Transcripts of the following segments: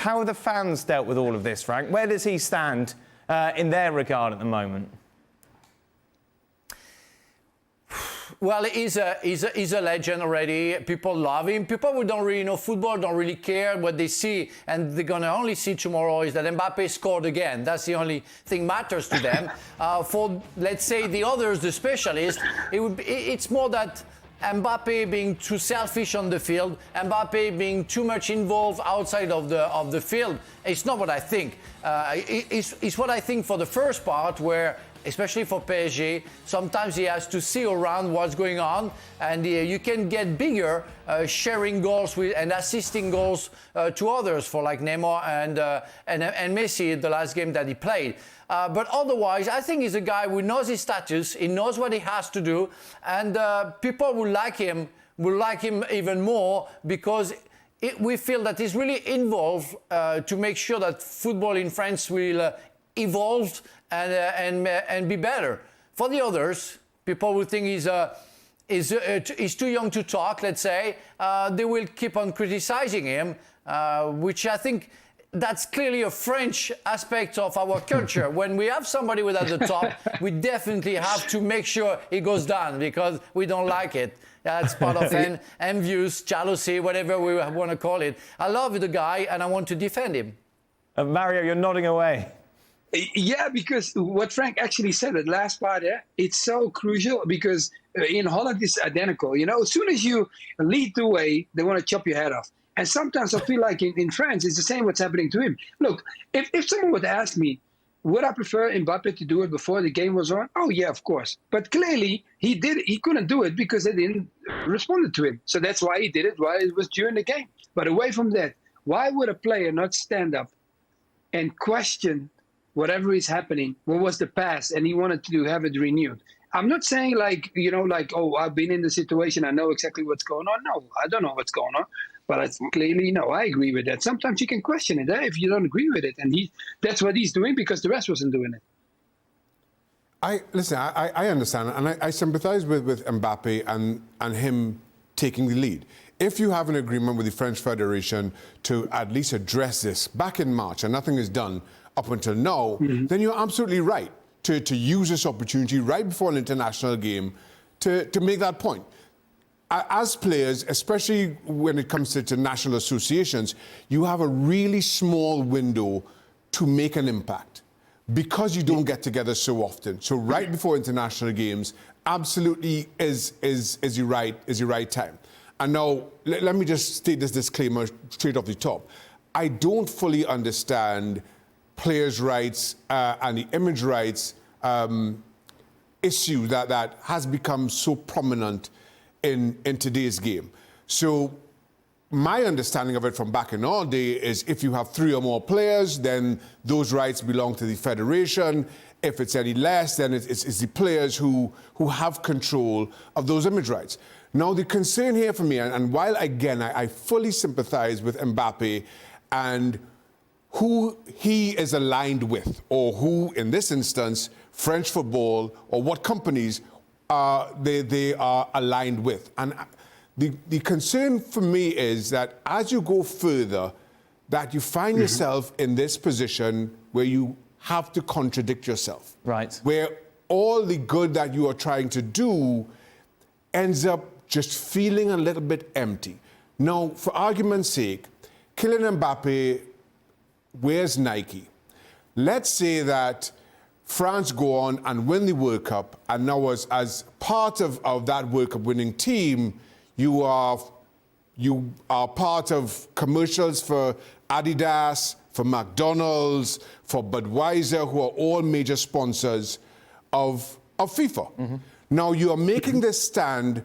How have the fans dealt with all of this, Frank? Where does he stand in their regard at the moment? Well, he's a legend already. People love him. People who don't really know football don't really care what they see, and they're going to only see tomorrow is that Mbappe scored again. That's the only thing matters to them. For, let's say, the others, the specialists, it's more that Mbappe being too selfish on the field, Mbappe being too much involved outside of the field. It's not what I think. It's what I think for the first part, where especially for PSG, sometimes he has to see around what's going on, and you can get bigger sharing goals and assisting goals to others, for like Neymar and Messi the last game that he played. But otherwise, I think he's a guy who knows his status, he knows what he has to do, and people will like him even more because we feel that he's really involved to make sure that football in France will evolve and be better. For the others, people will think he's too young to talk, let's say. They will keep on criticizing him, which I think that's clearly a French aspect of our culture. When we have somebody with at the top, we definitely have to make sure he goes down because we don't like it. That's part of envious, jealousy, whatever we want to call it. I love the guy and I want to defend him. Mario, you're nodding away. Yeah, because what Frank actually said, that last part, it's so crucial because in Holland it's identical. You know, as soon as you lead the way, they want to chop your head off. And sometimes I feel like in France, it's the same what's happening to him. Look, if someone would ask me, would I prefer Mbappe to do it before the game was on? Oh, yeah, of course. But clearly, he couldn't do it because they didn't respond to him. So that's why he did it while it was during the game. But away from that, why would a player not stand up and question whatever is happening, what was the past, and he wanted to have it renewed? I'm not saying oh, I've been in the situation, I know exactly what's going on. No, I don't know what's going on. But I clearly, no, I agree with that. Sometimes you can question it if you don't agree with it. And that's what he's doing because the rest wasn't doing it. I understand, and I sympathize with Mbappe and him taking the lead. If you have an agreement with the French Federation to at least address this back in March and nothing is done up until now, then you're absolutely right to use this opportunity right before an international game to make that point. As players, especially when it comes to national associations, you have a really small window to make an impact because you don't get together so often. So right before international games absolutely is the right time. And now, let me just state this disclaimer straight off the top. I don't fully understand players' rights and the image rights issue that has become so prominent in today's game. So my understanding of it from back in our day is if you have 3 or more players, then those rights belong to the federation. If it's any less, then it's the players who have control of those image rights. Now, the concern here for me, and while, again, I fully sympathize with Mbappe and who he is aligned with, or who, in this instance, French football, or what companies they are aligned with. And the concern for me is that as you go further, that you find yourself in this position where you have to contradict yourself. Right. Where all the good that you are trying to do ends up just feeling a little bit empty. Now, for argument's sake, Kylian Mbappe wears Nike. Let's say that France go on and win the World Cup, and now as part of that World Cup winning team, you are part of commercials for Adidas, for McDonald's, for Budweiser, who are all major sponsors of FIFA. Now, you are making this stand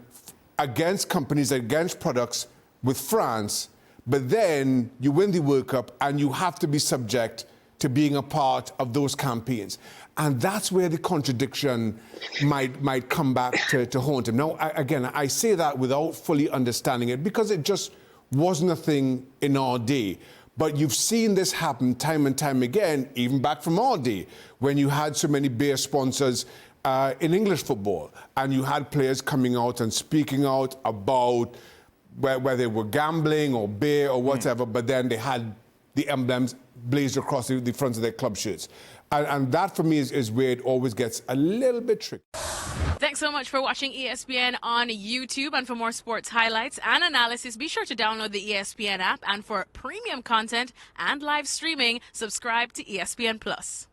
against companies, against products with France, but then you win the World Cup and you have to be subject to being a part of those campaigns. And that's where the contradiction might come back to haunt him. Now, I say that without fully understanding it because it just wasn't a thing in our day. But you've seen this happen time and time again, even back from our day, when you had so many beer sponsors in English football, and you had players coming out and speaking out about where they were gambling or beer or whatever, but then they had the emblems blazed across the fronts of their club shirts. And that, for me, is where it always gets a little bit tricky. Thanks so much for watching ESPN on YouTube. And for more sports highlights and analysis, be sure to download the ESPN app. And for premium content and live streaming, subscribe to ESPN Plus.